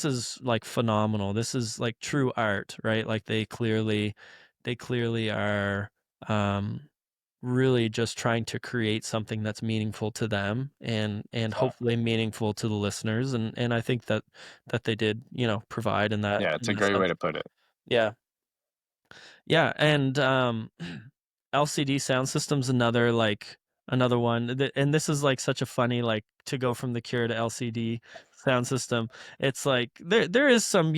is, like, phenomenal. This is, like, true art," right? Like, they clearly are, um really just trying to create something that's meaningful to them and hopefully Exactly. meaningful to the listeners, and I think that they did, provide in that Yeah, it's in a that great way sense. to put it. Yeah. Yeah, and, LCD Sound System's another one, and this is, like, such a funny, like, to go from The Cure to LCD Sound System. It's like there is some,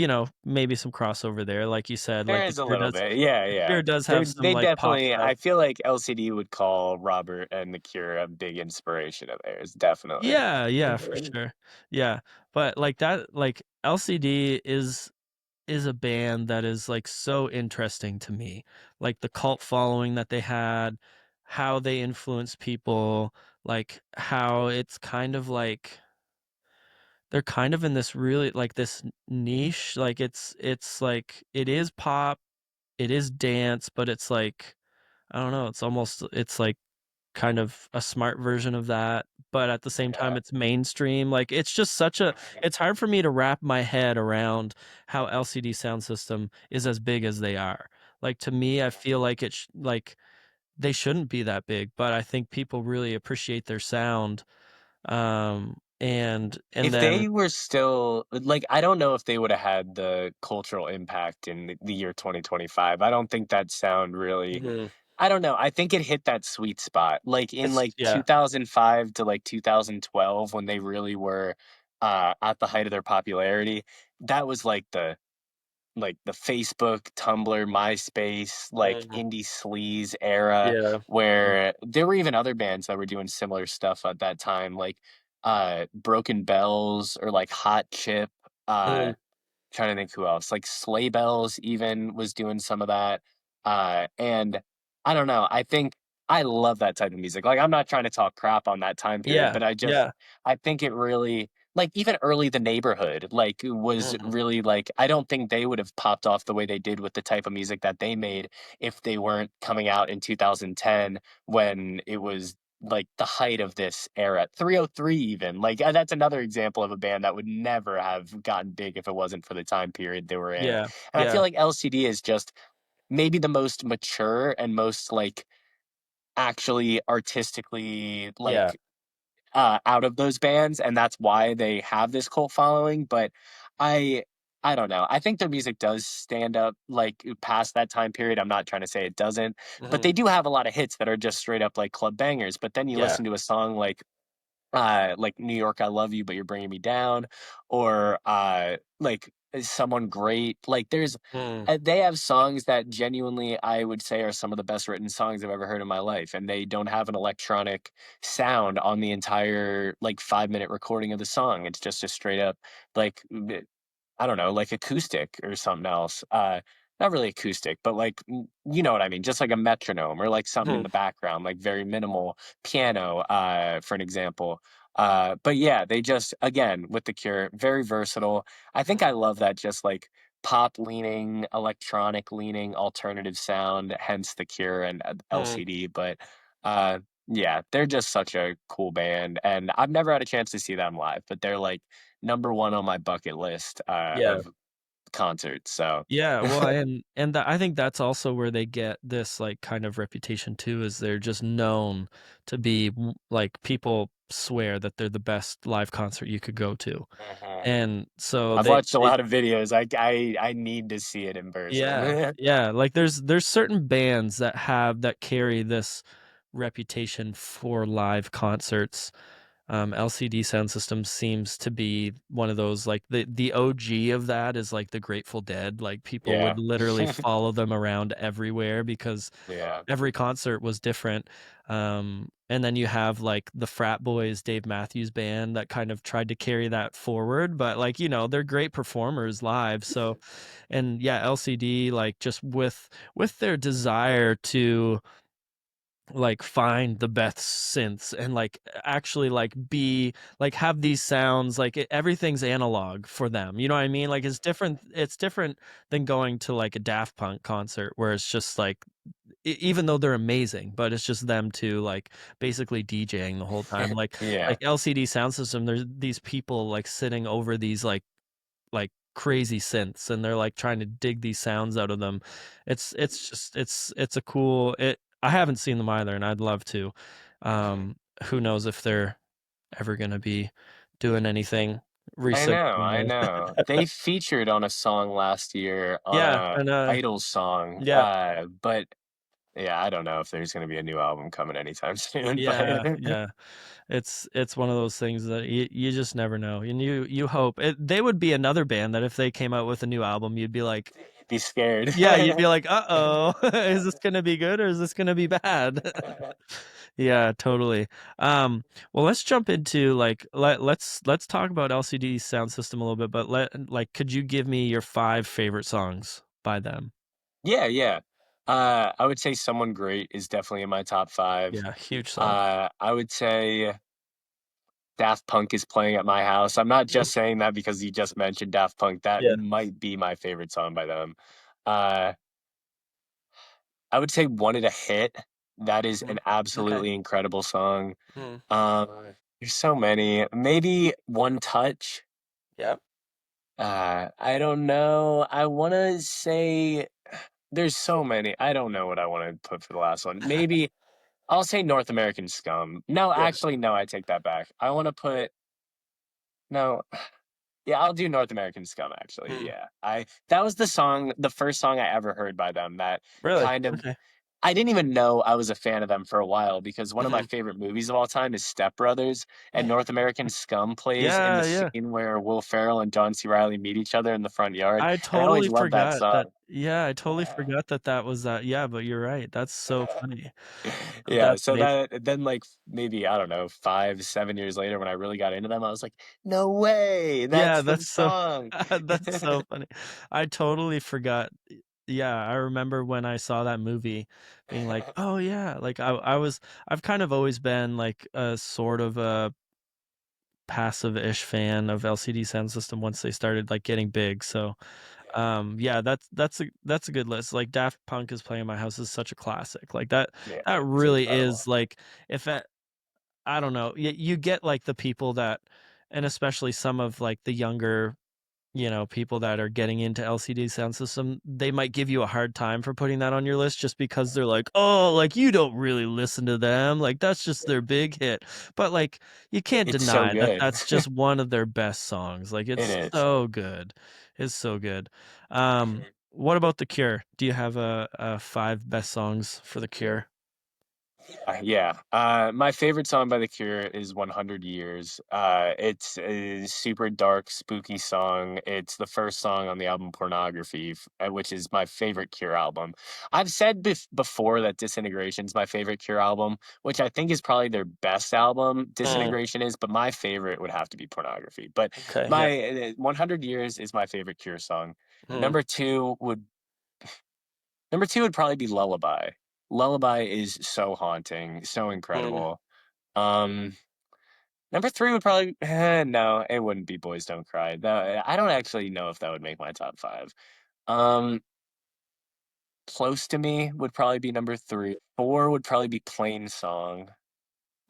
maybe some crossover there, like you said, There like, is a little bit. Yeah, The yeah. Cure does have some, They like, pop definitely stuff. I feel like LCD would call Robert and The Cure a big inspiration of theirs, definitely. Yeah, yeah, for sure. Yeah, but, like, LCD is a band that is, like, so interesting to me. Like, the cult following that they had, how they influence people, like, how it's kind of like they're kind of in this really like, this niche, like, it's like it is pop, it is dance, but it's like, I don't know, it's like kind of a smart version of that, but at the same time, Yeah. it's mainstream. Like, it's just such a it's hard for me to wrap my head around how LCD Sound System is as big as they are. Like, to me, I feel like they shouldn't be that big, but I think people really appreciate their sound. And If then they were still like, I don't know if they would have had the cultural impact in the year 2025. I don't think that sound really. Mhm. I don't know. I think it hit that sweet spot, like in It's like yeah. 2005 to like 2012 when they really were at the height of their popularity. That was like the Facebook, Tumblr, MySpace, like Mhm. indie sleaze era Yeah. Mhm. where there were even other bands that were doing similar stuff at that time, like Broken Bells or like Hot Chip. Uh Mhm. Trying to think who else, like Sleigh Bells even was doing some of that, and I don't know, I think I love that type of music, like, I'm not trying to talk crap on that time period, Yeah. but Yeah. I think it really like, even early The Neighborhood, like, was Mhm. really, like I don't think they would have popped off the way they did with the type of music that they made if they weren't coming out in 2010 when it was like the height of this era. 303 even, like, that's another example of a band that would never have gotten big if it wasn't for the time period they were in. Yeah. And I feel Yeah. like LCD is just maybe the most mature and most like actually artistically Yeah. like out of those bands, and that's why they have this cult following. But I I don't know. I think their music does stand up like past that time period. I'm not trying to say it doesn't, but Mhm. they do have a lot of hits that are just straight up like club bangers. But then you Yeah. listen to a song like New York, I Love You, But You're Bringing Me Down, or like Someone Great. Like Mm. they have songs that genuinely I would say are some of the best written songs I've ever heard in my life, and they don't have an electronic sound on the entire like 5 minute recording of the song. It's just a straight up like I don't know, like acoustic or something else. Not really acoustic, but like you know what I mean, just like a metronome or like something in Mhm. the background, like very minimal piano, for an example. But yeah, they just again with the Cure, very versatile. I think I love that just like pop leaning, electronic leaning, alternative sound, hence the Cure and Mhm. LCD. But uh, yeah, they're just such a cool band, and I've never had a chance to see them live, but they're like number 1 on my bucket list, Yeah. of concerts, so Yeah, well, I think that's also where they get this, like, kind of reputation too, is they're just known to be like, people swear that they're the best live concert you could go to, Mhm. and so I've they watched a they lot of videos, I need to see it in yeah, person. yeah, like, there's certain bands that carry this reputation for live concerts. LCD Sound System seems to be one of those, like, the OG of that is, like, the Grateful Dead, like, people Yeah. would literally follow them around everywhere because Yeah. every concert was different. And then you have, like, the Frat Boys, Dave Matthews Band that kind of tried to carry that forward, but, like, they're great performers live, so and yeah, LCD, like, just with their desire to like find the best synths and like actually like be like have these sounds like everything's analog for them, you know what I mean? Like it's different than going to like a Daft Punk concert where it's just like even though they're amazing, but it's just them two like basically DJing the whole time, Yeah. like LCD Sound System, there's these people like sitting over these like crazy synths and they're like trying to dig these sounds out of them. It's just it's a cool it I haven't seen them either and I'd love to. Mhm. Who knows if they're ever gonna be doing anything recent. I know. They featured on a song last year on Yeah, a and Idol song, yeah, but yeah, I don't know if there's gonna be a new album coming anytime soon, but yeah, yeah. It's one of those things that you just never know, and you hope they would be another band that if they came out with a new album, you'd be like, be scared. yeah, you'd be like, "Uh-oh, is this gonna be good or is this gonna be bad?" Yeah, totally. Well, let's jump into like let's talk about LCD Sound System a little bit, but could you give me your 5 favorite songs by them? Yeah, yeah. I would say Someone Great is definitely in my top 5. Yeah, huge song. I would say Daft Punk is playing at my house. I'm not Mhm. just saying that because you just mentioned Daft Punk. That Yeah. might be my favorite song by them. Uh, I would say Wanted a Hit. That is an Mhm. Okay. absolutely incredible song. Mhm. There's so many. Maybe One Touch. Yep. I don't know. I wanna say there's so many. I don't know what I want to put for the last one. Maybe I'll say North American Scum. No, Yeah. actually, no, I take that back. I want to put no. Yeah, I'll do North American Scum. Actually, Mm. yeah. I That was the first song I ever heard by them. That Really? kind of Okay. I didn't even know I was a fan of them for a while because one of my Mhm. favorite movies of all time is Step Brothers, and North American Scum plays in the Yeah, yeah. scene where Will Ferrell and John C. Reilly meet each other in the front yard, I and I always totally loved that forgot song. that yeah, I totally forgot that that was that yeah, but you're right, that's so funny. Yeah, That's so amazing. that then, like, maybe, I don't know, 5, 7 years later when I really got into them, I was like, "No way, Yeah, that's the that's so song." that's so funny. I totally forgot. Yeah, I remember when I saw that movie being like, "Oh, yeah." Like, I've kind of always been, like, a sort of a passive-ish fan of LCD Sound System once they started, like, getting big, so, yeah, that's a good list. Like, Daft Punk is Playing My House is such a classic. Like, Yeah, that it's really is, incredible. like, if it I don't know, you get, like, the people that and especially some of, like, the younger people that are getting into LCD Sound System, they might give you a hard time for putting that on your list just because they're like, "Oh, like, you don't really listen to them, like, that's just their big hit." But, like, you can't It's so deny that good. that's just one of their best songs, like, It it's is. so good. It's so good. What about The Cure? Do you have a 5 best songs for The Cure? Yeah. My favorite song by The Cure is 100 Years. It's a super dark, spooky song. It's the first song on the album Pornography, which is my favorite Cure album. I've said before that Disintegration's my favorite Cure album, which I think is probably their best album. Mm, Disintegration is, but my favorite would have to be Pornography. But okay, yeah. my 100 Years is my favorite Cure song. Mm, Number two would Number 2 would probably be Lullaby. Lullaby is so haunting, so mm. incredible. Um, Number 3 would probably no, it wouldn't be Boys Don't Cry. I don't actually know if that would make my top 5. Um, Close to Me would probably be number 3. 4 would probably be Plain Song.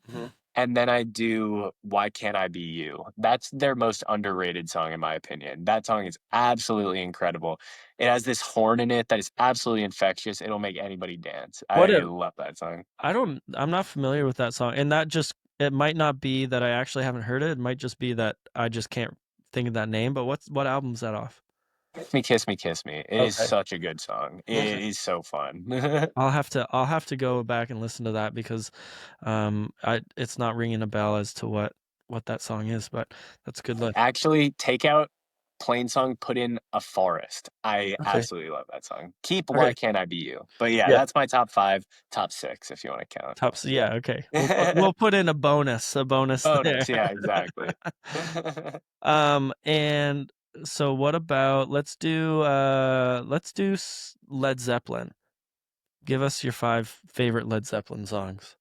Mhm. And then I do Why Can't I Be You? That's their most underrated song in my opinion. That song is absolutely incredible. It has this horn in it that is absolutely infectious. It'll make anybody dance. What I a love that song. I'm not familiar with that song, and that just it might not be that I actually haven't heard it, it might just be that I just can't think of that name, but what album's that off? Kiss Me, Kiss Me, Kiss Me. It is Okay, such a good song. okay. It is so fun. I'll have to go back and listen to that because, I it's not ringing a bell as to what that song is, but that's a good list. Actually, take out Plain Song, put in A Forest. I Okay, absolutely love that song. Keep Why okay. Can't I Be You? But yeah, Yeah, that's my top 5, top 6 if you wanna count. tops Yeah. yeah, okay. We'll put in a bonus there. Bonus, yeah, exactly. And so what about let's do Led Zeppelin. Give us your 5 favorite Led Zeppelin songs.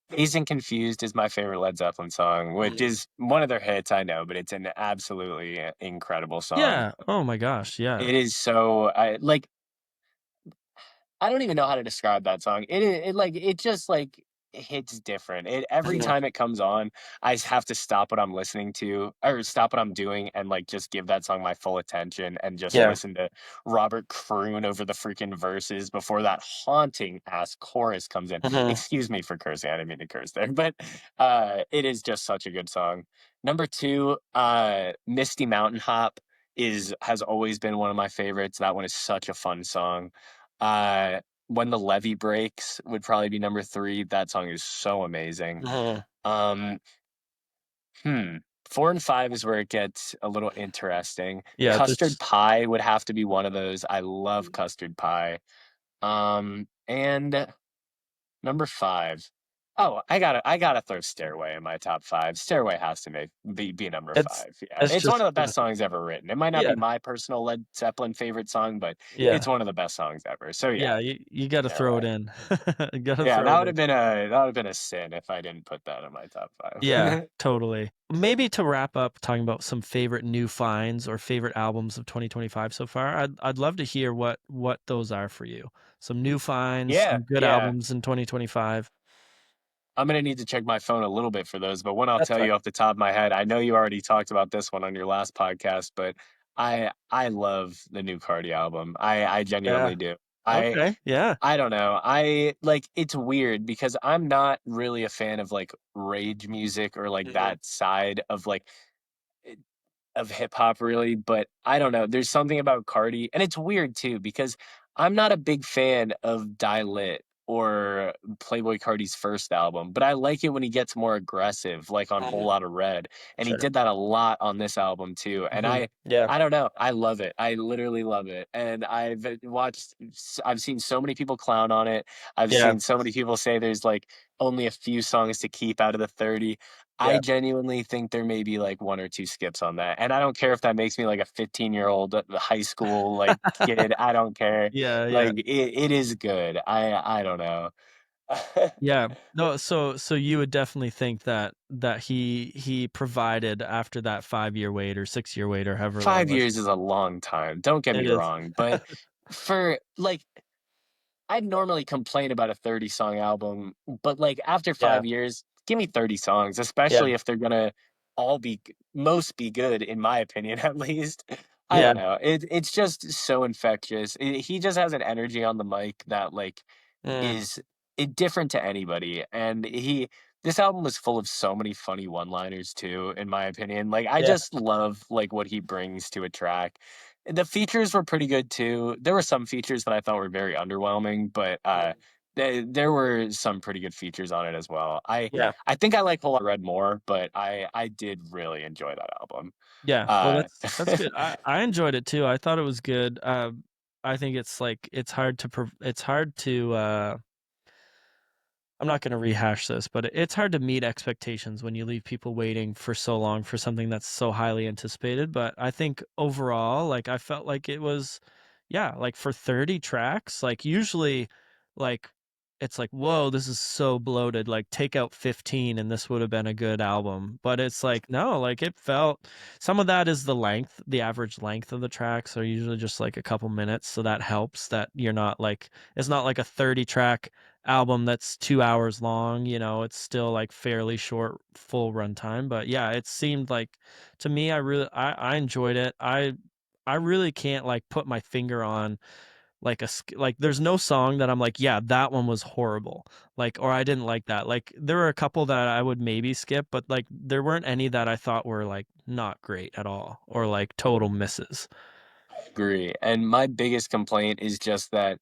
Dazed and Confused is my favorite Led Zeppelin song, which Mm. is one of their hits, I know, but it's an absolutely incredible song. Yeah, oh my gosh, yeah. It is so I like I don't even know how to describe that song. It just, like, hits different. Every Mhm, time it comes on, I have to stop what I'm listening to or stop what I'm doing and, like, just give that song my full attention and just yeah. listen to Robert croon over the freaking verses before that haunting ass chorus comes in. Mhm, Excuse me for cursing, I didn't mean to curse there, but, it is just such a good song. Number 2, Misty Mountain Hop has always been one of my favorites. That one is such a fun song. Uh, When the Levee Breaks would probably be number 3. That song is so amazing. mhm. Um, hmm, 4 and 5 is where it gets a little interesting. Yeah, Custard there's Pie would have to be one of those. I love custard pie. And number 5. Oh, I gotta throw Stairway in my top 5. Stairway has to be number it's 5. Yeah, it's it's one just of the best songs ever written. It might not yeah, be my personal Led Zeppelin favorite song, but yeah, it's one of the best songs ever. So yeah, yeah, you gotta throw it Stairway. in. You gotta Yeah, throw it in. that would've been a sin if I didn't put that in my top Yeah, 5. totally. Maybe to wrap up talking about some favorite new finds or favorite albums of 2025 so far, I'd love to hear what those are for you. Some new finds, Yeah, some good yeah. albums in 2025. I'm gonna need to check my phone a little bit for those, but one I'll That's tell fine. you off the top of my head, I know you already talked about this one on your last podcast, but I love the new Cardi album. I Yeah. genuinely do. I Okay, yeah. I don't know. I like it's weird because I'm not really a fan of like rage music or like Mhm. that side of like of hip hop really, but I don't know. There's something about Cardi, and it's weird too because I'm not a big fan of Die Lit or Playboi Carti's first album, but I like it when he gets more aggressive, like on Whole Mhm. Lotta Red, and he Sure. did that a lot on this album too. And Mhm. Yeah, I don't know, I love it. I literally love it, and I've seen so many people clown on it. I've yeah, seen so many people say there's like only a few songs to keep out of the 30. I yeah. genuinely think there may be, like, 1 or 2 skips on that, and I don't care if that makes me like a 15-year-old high school, like, kid, I don't care. Yeah, yeah. Like, it is good. I don't know. Yeah. No, so you would definitely think that he provided after that 5-year wait or 6-year wait or however long it 5 was. years is a long time, don't get It me is. wrong, but for like I'd normally complain about a 30-song album, but, like, after Yeah, 5 years, give me 30 songs, yeah, especially if they're gonna all be g most be good, in my opinion, at least. I yeah. don't know. It's just so infectious. He just has an energy on the mic that, like, Mm, is different to anybody, and he this album was full of so many funny one-liners too, in my opinion. Like, I yeah, just love, like, what he brings to a track. The features were pretty good too. There were some features that I thought were very underwhelming, but, mm, there were some pretty good features on it as well. yeah, I think I like Whole Lotta Red more, but I did really enjoy that album. yeah. Well, Uh that's good. I enjoyed it too. I thought it was good. I think it's like it's hard to I'm not gonna rehash this, but it's hard to meet expectations when you leave people waiting for so long for something that's so highly anticipated, but I think overall, like, I felt like it was yeah, like, for 30 tracks, like, usually, like, it's like, "Whoa, this is so bloated," like, take out 15 and this would have been a good album, but it's like, no, like, it felt some of that is the average length of the tracks are usually just, like, a couple minutes, so that helps that you're not, like it's not like a 30-track album that's 2 hours long, it's still, like, fairly short full runtime, but yeah, it seemed like to me, I enjoyed it. I really can't, like, put my finger on, like, there's no song that I'm like, "Yeah, that one was horrible," like, or "I didn't like that." Like, there were a couple that I would maybe skip, but, like, there weren't any that I thought were, like, not great at all or, like, total misses. Agree, and my biggest complaint is just that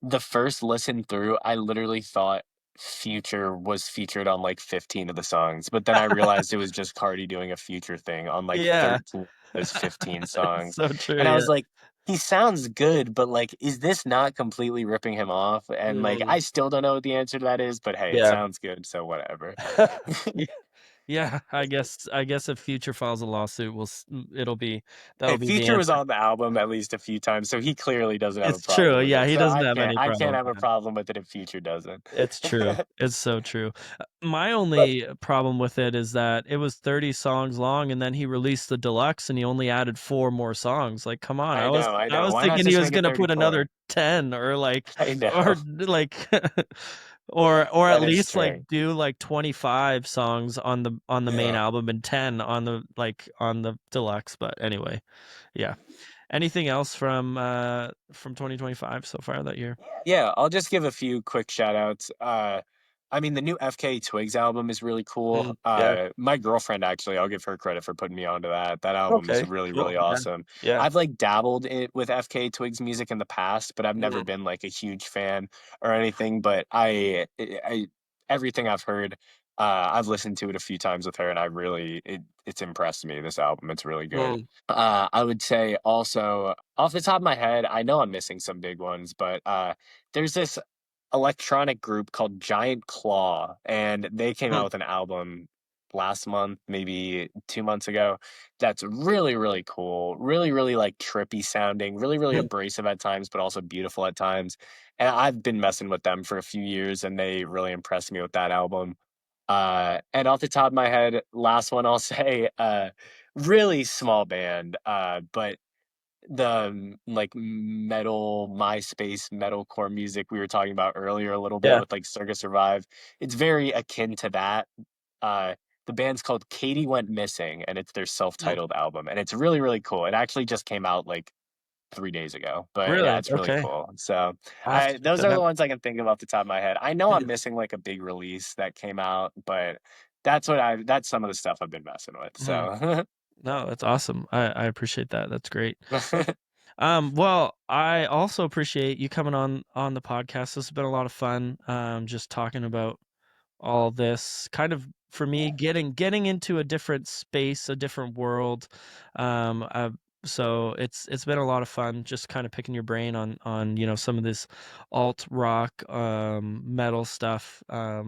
the first listen through, I literally thought Future was featured on, like, 15 of the songs, but then I realized it was just Cardi doing a Future thing on, like, Yeah. 13 of those 15 It's songs, so true, and I yeah. was like, "He sounds good, but, like, is this not completely ripping him off?" And, like, Mm, I still don't know what the answer to that is, but hey, it yeah. sounds good, so whatever. Yeah. Yeah, I guess if Future files a lawsuit, Hey, that'll be the Future was answer. on the album at least a few times, so he clearly doesn't have a It's true, problem with yeah, it, he so doesn't have any I can't problem have with a that. problem with it if Future doesn't. It's true. It's so true. My only problem with it is that it was 30 songs long, and then he released the deluxe, and he only added 4 more songs, like, come on, I I know. was Why not thinking he just was make it gonna put 34? another 10 or, like I or, know. like or at That is least, like, true. do, like, 25 songs on the main Yeah. album and 10 on the deluxe, but anyway, yeah. Anything else from 2025 so far that you're Yeah, I'll just give a few quick shout outs. I mean, the new FK Twigs album is really cool. yeah. My girlfriend actually, I'll give her credit for putting me onto that. That album is Okay, really, cool, really yeah, awesome. yeah. I've like dabbled with FK Twigs music in the past, but I've never Mhm. been like a huge fan or anything. But everything I've heard, I've listened to it a few times with her, and it's impressed me. This album, it's really good. Mm, I would say also, off the top of my head, I know I'm missing some big ones, but there's this electronic group called Giant Claw, and they came out mm, with an album last month, maybe 2 months ago, that's really, really cool, really, really, like, trippy sounding, really, really mm. abrasive at times, but also beautiful at times, and I've been messing with them for a few years, and they really impressed me with that album. And off the top of my head, last one I'll say, really small band, but like metal, MySpace metalcore music we were talking about earlier a little bit Yeah. with like Circus Survive. It's very akin to that. Uh, the band's called Katie Went Missing, and it's their Mm, self-titled album, and it's really, really cool. It actually just came out like 3 days ago. But yeah, Really? it's really Okay. cool. So I'll have to check those that are the out. ones I can think of off the top of my head. I know I'm Yeah. missing like a big release that came out, but that's some of the stuff I've been messing with. Mhm. So No, that's awesome. I appreciate that. That's great. Well, I also appreciate you coming on the podcast. This has been a lot of fun. Just talking about all this kind of for me getting into a different space, a different world. Um, uh, so it's been a lot of fun just kind of picking your brain on some of this alt rock metal stuff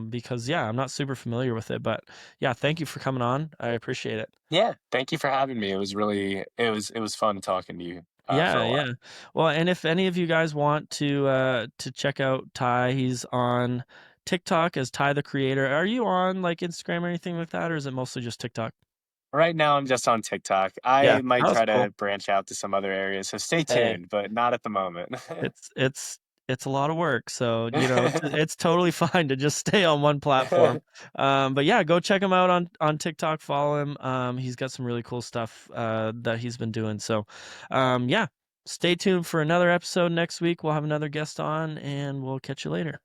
because yeah, I'm not super familiar with it, but yeah, thank you for coming on. I appreciate it. yeah, thank you for having me. It was fun talking to you for Yeah, a while. yeah. Well, and if any of you guys want to check out Ty, he's on TikTok as Ty the Creator. Are you on like Instagram or anything like that, or is it mostly just TikTok? Right now, I'm just on TikTok. Yeah, I might that was try cool. to branch out to some other areas, so stay Hey, tuned, but not at the moment. it's a lot of work, so it's totally fine to just stay on one platform. But yeah, go check him out on TikTok. Follow him. He's got some really cool stuff that he's been doing. So, yeah, stay tuned for another episode next week. We'll have another guest on, and we'll catch you later.